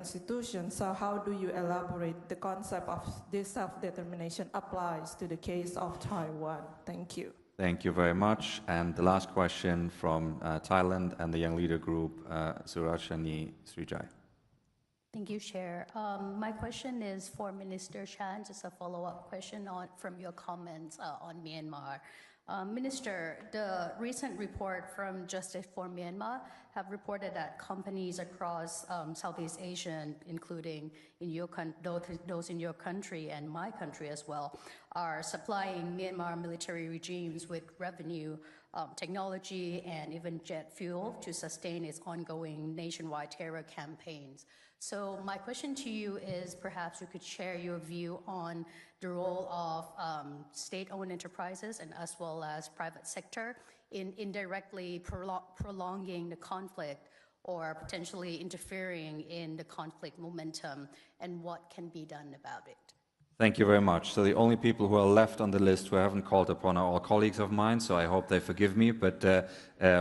Constitution. So how do you elaborate the concept of this self-determination applies to the case of Taiwan? Thank you. Thank you very much. And the last question from Thailand and the Young Leader Group, Surachani Srijai. Thank you, Chair. My question is for Minister Chan, just a follow-up question from your comments on Myanmar. Minister, the recent report from Justice for Myanmar have reported that companies across Southeast Asia, including in those in your country and my country as well, are supplying Myanmar military regimes with revenue, technology, and even jet fuel to sustain its ongoing nationwide terror campaigns. So my question to you is perhaps you could share your view on the role of state-owned enterprises and as well as private sector in indirectly prolonging the conflict or potentially interfering in the conflict momentum, and what can be done about it. Thank you very much. So the only people who are left on the list who I haven't called upon are all colleagues of mine, so I hope they forgive me, but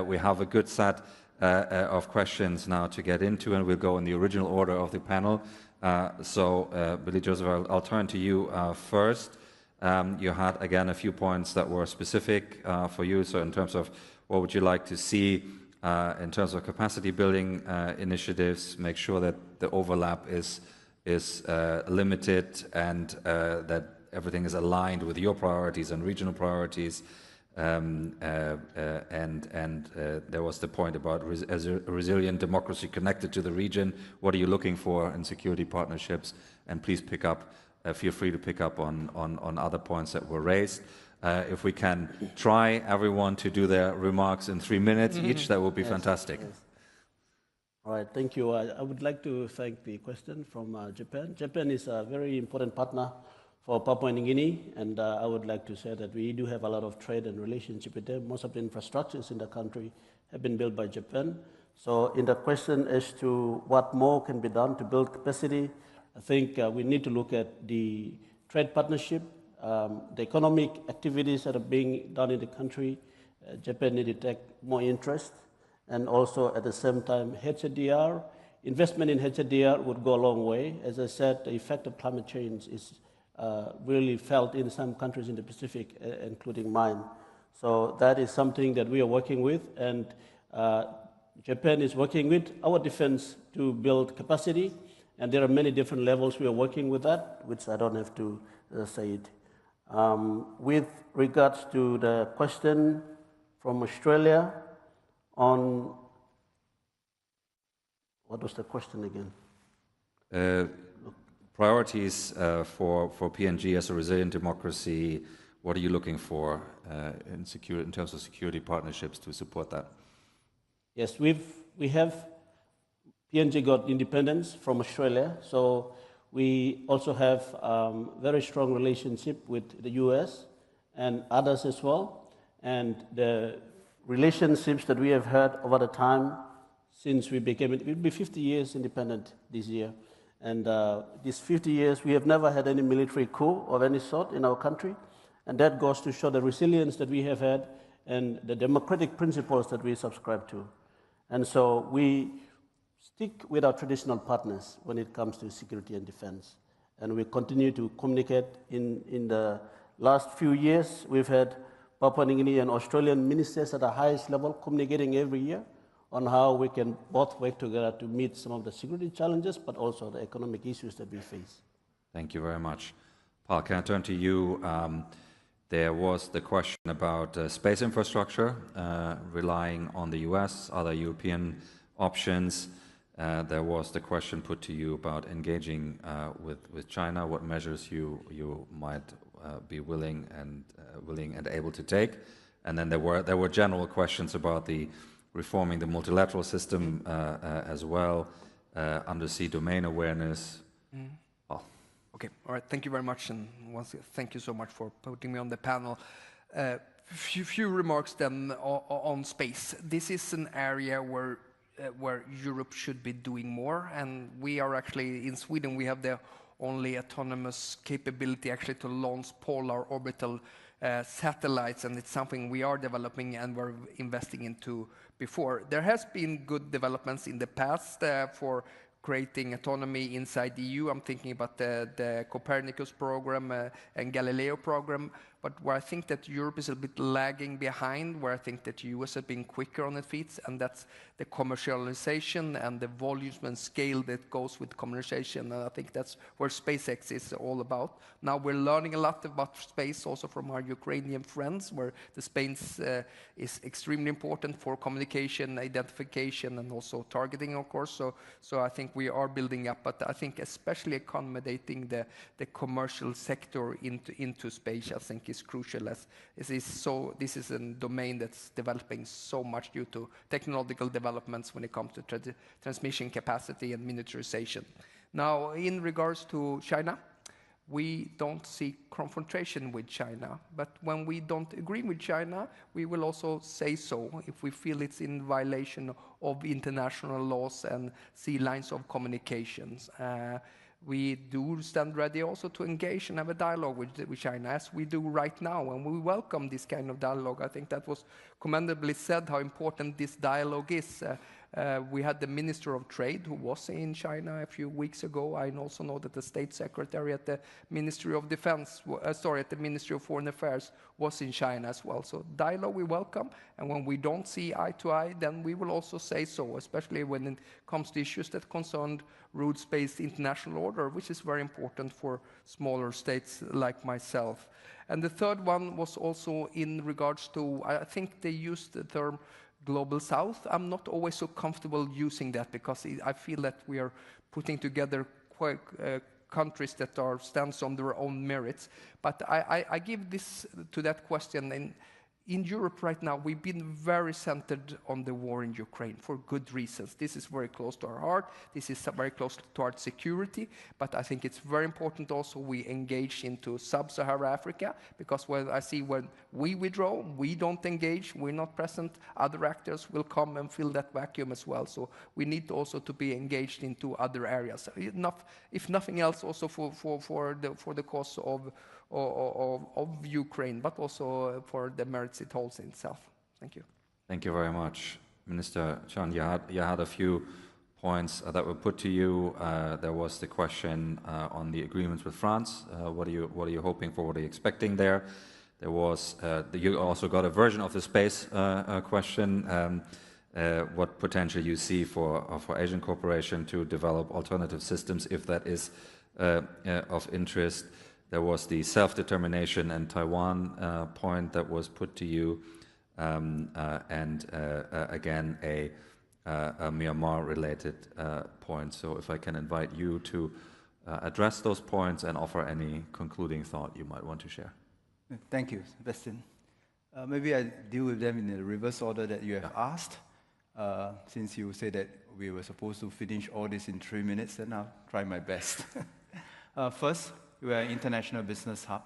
we have a good set of questions now to get into, and we'll go in the original order of the panel. Billy Joseph, I'll turn to you first. You had, again, a few points that were specific for you. So in terms of what would you like to see in terms of capacity building initiatives, make sure that the overlap is limited and that everything is aligned with your priorities and regional priorities. There was the point about as a resilient democracy connected to the region. What are you looking for in security partnerships? And please pick up, feel free to pick up on other points that were raised. If we can try everyone to do their remarks in 3 minutes each, that would be fantastic. Yes. All right, thank you. I would like to thank the question from Japan. Japan is a very important partner for Papua New Guinea, and I would like to say that we do have a lot of trade and relationship with them. Most of the infrastructures in the country have been built by Japan. So in the question as to what more can be done to build capacity, I think we need to look at the trade partnership, the economic activities that are being done in the country. Japan need to take more interest, and also at the same time HDR. Investment in HDR would go a long way. As I said, the effect of climate change is really felt in some countries in the Pacific, including mine. So that is something that we are working with, and Japan is working with our defense to build capacity, and there are many different levels we are working with that, which I don't have to say it. With regards to the question from Australia on, what was the question again? Priorities for PNG as a resilient democracy. What are you looking for in terms of security partnerships to support that? Yes, we have PNG got independence from Australia, so we also have very strong relationship with the US and others as well. And the relationships that we have had over the time since we became, it will be 50 years independent this year. And these 50 years, we have never had any military coup of any sort in our country. And that goes to show the resilience that we have had and the democratic principles that we subscribe to. And so we stick with our traditional partners when it comes to security and defense. And we continue to communicate. In the last few years, we've had Papua New Guinea and Australian ministers at the highest level communicating every year on how we can both work together to meet some of the security challenges, but also the economic issues that we face. Thank you very much. Paul, can I turn to you? There was the question about space infrastructure, relying on the US, other European options. There was the question put to you about engaging with China, what measures you might be willing and able to take. And then there were general questions about reforming the multilateral system as well, undersea domain awareness. Oh. Okay, all right, thank you very much, and once again, thank you so much for putting me on the panel. Few remarks then on space. This is an area where Europe should be doing more, and we are actually, in Sweden, we have the only autonomous capability actually to launch polar orbital satellites, and it's something we are developing and we're investing into before. There has been good developments in the past for creating autonomy inside the EU. I'm thinking about the Copernicus program and Galileo program, but where I think that Europe is a bit lagging behind, where I think that the US has been quicker on its feet, and that's the commercialization and the volumes and scale that goes with commercialization. And I think that's where SpaceX is all about. Now we're learning a lot about space also from our Ukrainian friends, where the space is extremely important for communication, identification, and also targeting, of course. So I think we are building up, but I think especially accommodating the commercial sector into space, I think is crucial, as this is a domain that's developing so much due to technological developments when it comes to transmission capacity and miniaturization. Now, in regards to China, we don't see confrontation with China, but when we don't agree with China, we will also say so if we feel it's in violation of international laws and sea lines of communications. We do stand ready also to engage and have a dialogue with China, as we do right now, and we welcome this kind of dialogue. I think that was commendably said, how important this dialogue is. We had the Minister of Trade who was in China a few weeks ago. I also know that the State Secretary at the Ministry of Defense, at the Ministry of Foreign Affairs was in China as well. So dialogue we welcome, and when we don't see eye to eye, then we will also say so, especially when it comes to issues that concern rules-based international order, which is very important for smaller states like myself. And the third one was also in regards to, I think they used the term Global South. I'm not always so comfortable using that, because I feel that we are putting together quite, countries that stands on their own merits. But I give this to that question. In Europe right now, we've been very centered on the war in Ukraine for good reasons. This is very close to our heart. This is very close to our security. But I think it's very important also we engage into sub-Saharan Africa, because when we withdraw, we don't engage, we're not present, other actors will come and fill that vacuum as well. So we need also to be engaged into other areas. If nothing else, also for the cause of Ukraine, but also for the merits it holds in itself. Thank you. Thank you very much. Minister Chan, you had a few points that were put to you. There was the question on the agreements with France. What are you hoping for? What are you expecting there? There was, you also got a version of the space question. What potential you see for Asian cooperation to develop alternative systems, if that is of interest. There was the self-determination and Taiwan point that was put to you, and again a Myanmar-related point. So if I can invite you to address those points and offer any concluding thought you might want to share. Thank you, Sebastian. Maybe I deal with them in the reverse order that you have asked. Since you said that we were supposed to finish all this in 3 minutes, then I'll try my best. First, we are an international business hub.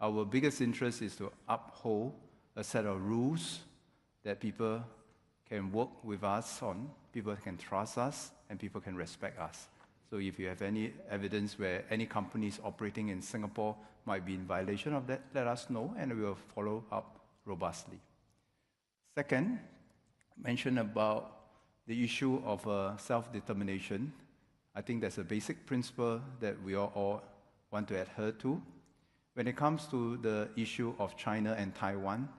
Our biggest interest is to uphold a set of rules that people can work with us on, people can trust us, and people can respect us. So if you have any evidence where any companies operating in Singapore might be in violation of that, let us know, and we will follow up robustly. Second, mention about the issue of self-determination. I think that's a basic principle that we all want to adhere to. When it comes to the issue of China and Taiwan,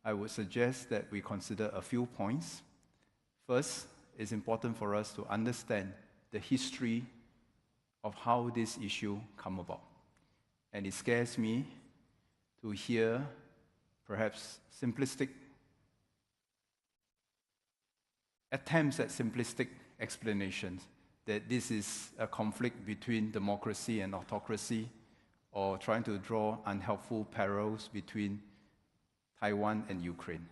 I would suggest that we consider a few points. First, it's important for us to understand the history of how this issue came about. And it scares me to hear perhaps simplistic attempts at simplistic explanations, that this is a conflict between democracy and autocracy, or trying to draw unhelpful parallels between Taiwan and Ukraine.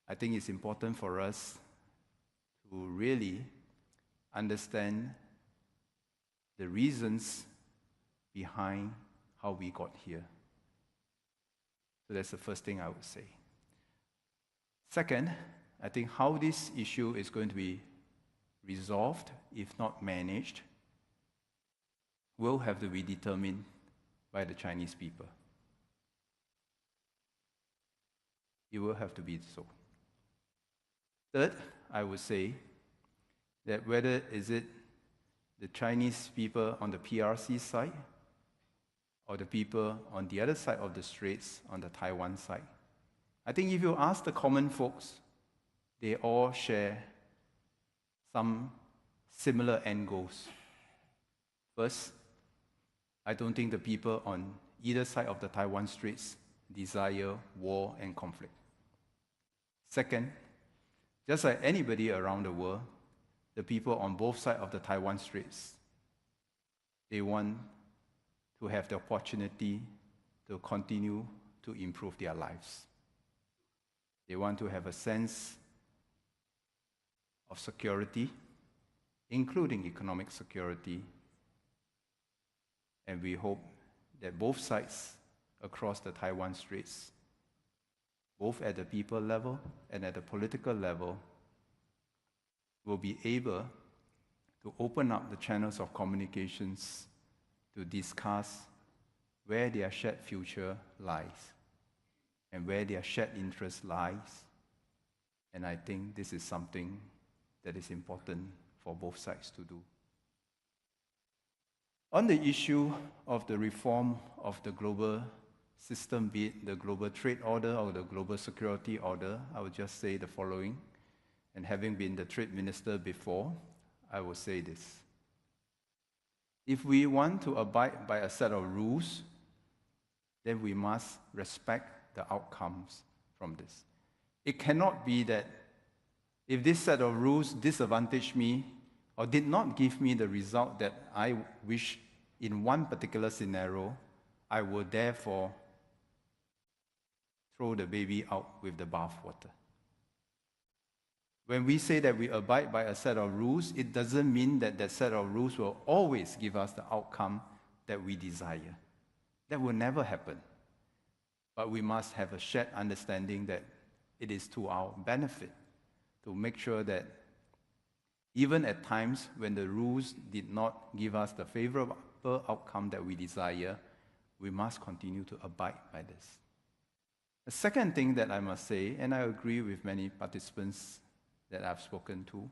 I think it's important for us to really understand the reasons behind how we got here. So that's the first thing I would say. Second, I think how this issue is going to be resolved, if not managed, will have to be determined by the Chinese people. It will have to be so. Third, I would say that whether is it the Chinese people on the PRC side or the people on the other side of the straits on the Taiwan side. I think if you ask the common folks, they all share some similar end goals. First, I don't think the people on either side of the Taiwan Straits desire war and conflict. Second, just like anybody around the world, the people on both sides of the Taiwan Straits, they want to have the opportunity to continue to improve their lives. They want to have a sense of security, including economic security, and we hope that both sides across the Taiwan Straits, both at the people level and at the political level, will be able to open up the channels of communications to discuss where their shared future lies and where their shared interest lies. And I think this is something that is important for both sides to do. On the issue of the reform of the global system, be it the global trade order or the global security order, I would just say the following. And having been the trade minister before, I will say this. If we want to abide by a set of rules, then we must respect the outcomes from this. It cannot be that if this set of rules disadvantaged me or did not give me the result that I wish in one particular scenario, I will therefore throw the baby out with the bathwater. When we say that we abide by a set of rules, it doesn't mean that that set of rules will always give us the outcome that we desire. That will never happen. But we must have a shared understanding that it is to our benefit to make sure that even at times when the rules did not give us the favorable outcome that we desire, we must continue to abide by this. The second thing that I must say, and I agree with many participants that I've spoken to,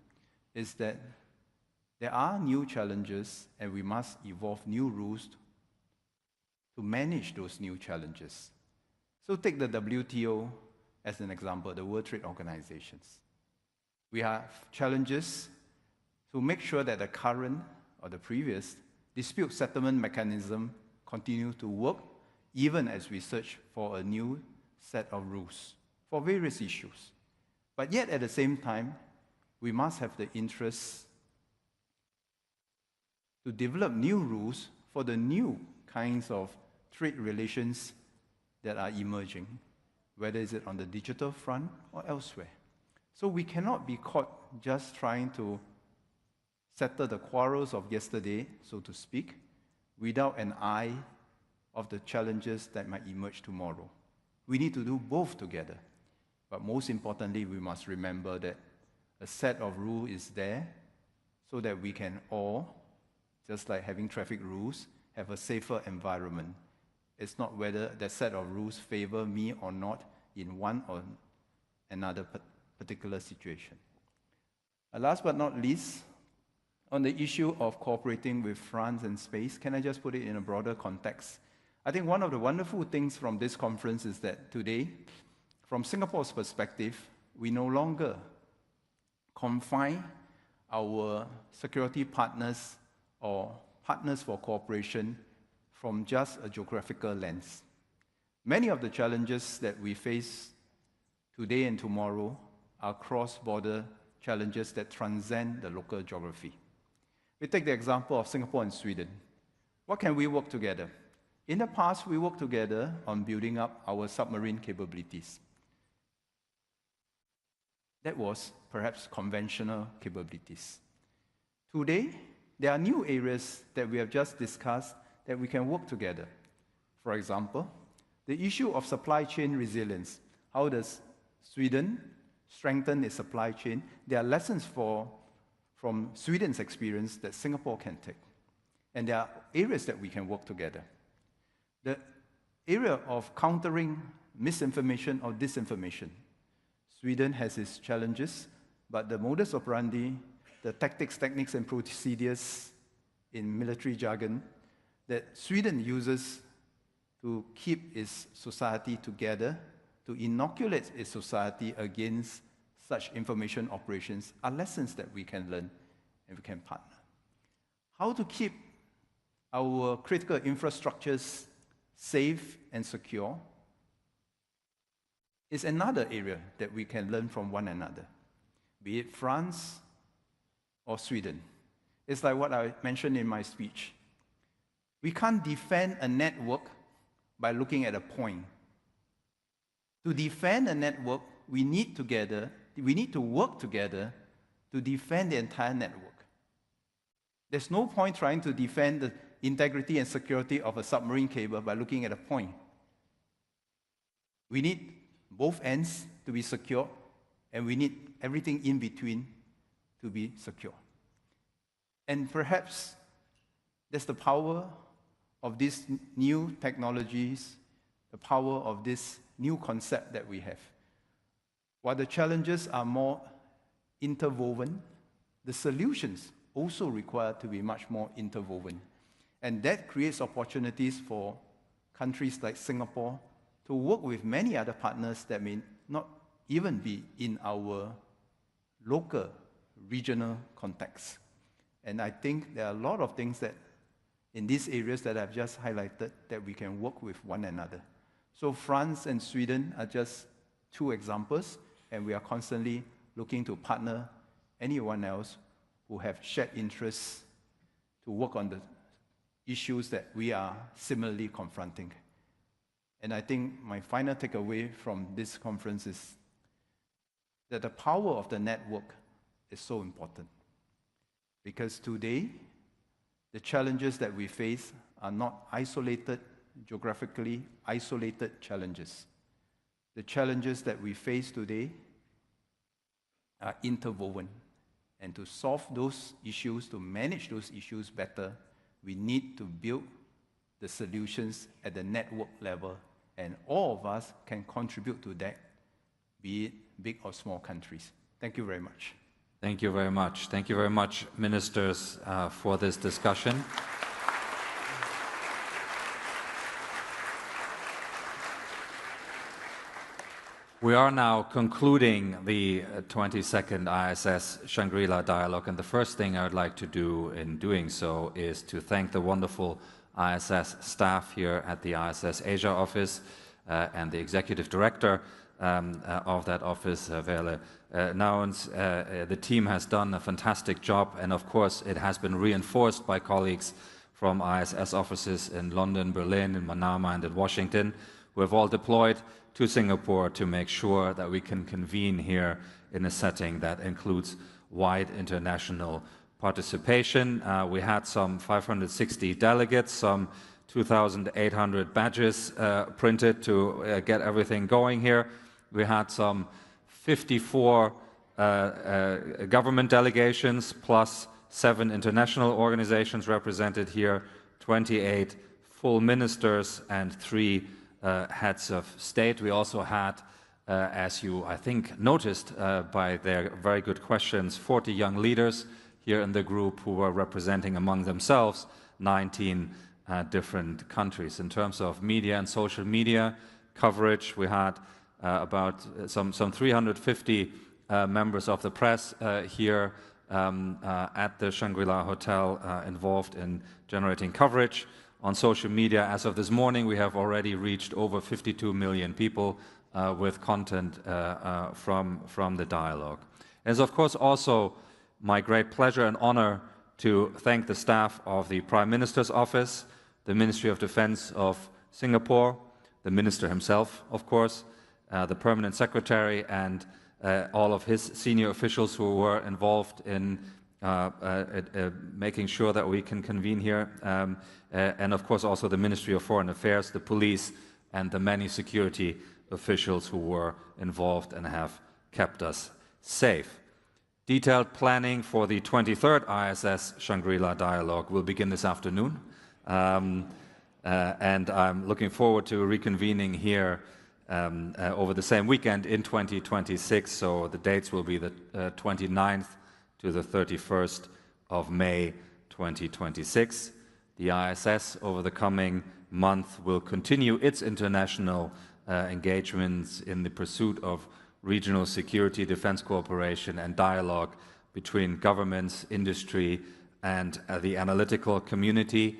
is that there are new challenges and we must evolve new rules to manage those new challenges. So take the WTO as an example, the World Trade Organizations. We have challenges to make sure that the current or the previous dispute settlement mechanism continue to work even as we search for a new set of rules for various issues. But yet at the same time, we must have the interest to develop new rules for the new kinds of trade relations that are emerging, whether it's on the digital front or elsewhere. So we cannot be caught just trying to settle the quarrels of yesterday, so to speak, without an eye of the challenges that might emerge tomorrow. We need to do both together. But most importantly, we must remember that a set of rules is there so that we can all, just like having traffic rules, have a safer environment. It's not whether that set of rules favor me or not in one or another particular situation. And last but not least, on the issue of cooperating with France and space, can I just put it in a broader context? I think one of the wonderful things from this conference is that today, from Singapore's perspective, we no longer confine our security partners or partners for cooperation from just a geographical lens. Many of the challenges that we face today and tomorrow are cross-border challenges that transcend the local geography. We take the example of Singapore and Sweden. What can we work together? In the past, we worked together on building up our submarine capabilities. That was perhaps conventional capabilities. Today, there are new areas that we have just discussed that we can work together. For example, the issue of supply chain resilience. How does Sweden strengthen its supply chain? There are lessons from Sweden's experience that Singapore can take. And there are areas that we can work together. The area of countering misinformation or disinformation. Sweden has its challenges, but the modus operandi, the tactics, techniques, and procedures in military jargon, that Sweden uses to keep its society together, to inoculate its society against such information operations, are lessons that we can learn and we can partner. How to keep our critical infrastructures safe and secure is another area that we can learn from one another, be it France or Sweden. It's like what I mentioned in my speech. We can't defend a network by looking at a point. To defend a network, we need to work together to defend the entire network. There's no point trying to defend the integrity and security of a submarine cable by looking at a point. We need both ends to be secure, and we need everything in between to be secure. And perhaps that's the power of these new technologies, the power of this new concept that we have. While the challenges are more interwoven, the solutions also require to be much more interwoven. And that creates opportunities for countries like Singapore to work with many other partners that may not even be in our local, regional context. And I think there are a lot of things that in these areas that I've just highlighted that we can work with one another. So France and Sweden are just two examples, and we are constantly looking to partner anyone else who have shared interests to work on the issues that we are similarly confronting. And I think my final takeaway from this conference is that the power of the network is so important. Because today, the challenges that we face are not isolated, geographically isolated challenges. The challenges that we face today are interwoven. And to solve those issues, to manage those issues better, we need to build the solutions at the network level. And all of us can contribute to that, be it big or small countries. Thank you very much. Thank you very much. Thank you very much, ministers, for this discussion. We are now concluding the 22nd IISS Shangri-La Dialogue, and the first thing I would like to do in doing so is to thank the wonderful IISS staff here at the IISS Asia office and the executive director of that office, Verle Nouwens. The team has done a fantastic job, and of course it has been reinforced by colleagues from IISS offices in London, Berlin, in Manama, and in Washington, who have all deployed to Singapore to make sure that we can convene here in a setting that includes wide international participation. We had some 560 delegates, some 2,800 badges printed to get everything going here. We had some 54 government delegations plus 7 international organizations represented here, 28 full ministers and 3 heads of state. We also had, as you, I think, noticed by their very good questions, 40 young leaders here in the group who were representing among themselves 19 different countries. In terms of media and social media coverage, we had about some 350 members of the press here at the Shangri-La Hotel involved in generating coverage. On social media, as of this morning, we have already reached over 52 million people with content from the dialogue. It's of course also my great pleasure and honor to thank the staff of the Prime Minister's Office, the Ministry of Defense of Singapore, the Minister himself, of course, the Permanent Secretary, and all of his senior officials who were involved in making sure that we can convene here, and of course also the Ministry of Foreign Affairs, the police, and the many security officials who were involved and have kept us safe. Detailed planning for the 23rd IISS Shangri-La Dialogue will begin this afternoon, and I'm looking forward to reconvening here over the same weekend in 2026, so the dates will be the 29th to the 31st of May 2026. The IISS over the coming month will continue its international engagements in the pursuit of regional security, defense cooperation and dialogue between governments, industry and the analytical community.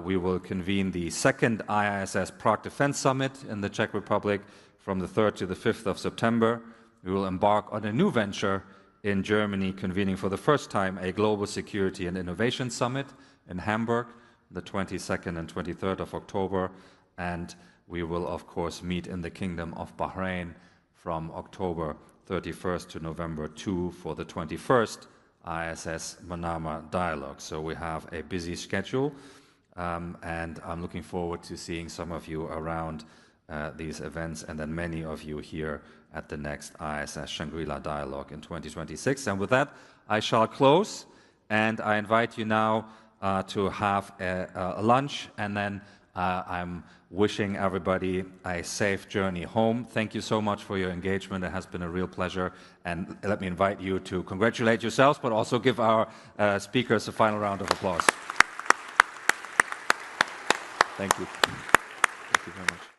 We will convene the second IISS Prague Defense Summit in the Czech Republic from the 3rd to the 5th of September. We will embark on a new venture in Germany, convening for the first time a Global Security and Innovation Summit in Hamburg, the 22nd and 23rd of October. And we will, of course, meet in the Kingdom of Bahrain from October 31st to November 2 for the 21st IISS Manama Dialogue. So we have a busy schedule, and I'm looking forward to seeing some of you around these events, and then many of you here at the next IISS Shangri-La Dialogue in 2026. And with that, I shall close, and I invite you now to have a lunch, and then I'm wishing everybody a safe journey home. Thank you so much for your engagement. It has been a real pleasure. And let me invite you to congratulate yourselves, but also give our speakers a final round of applause. Thank you. Thank you very much.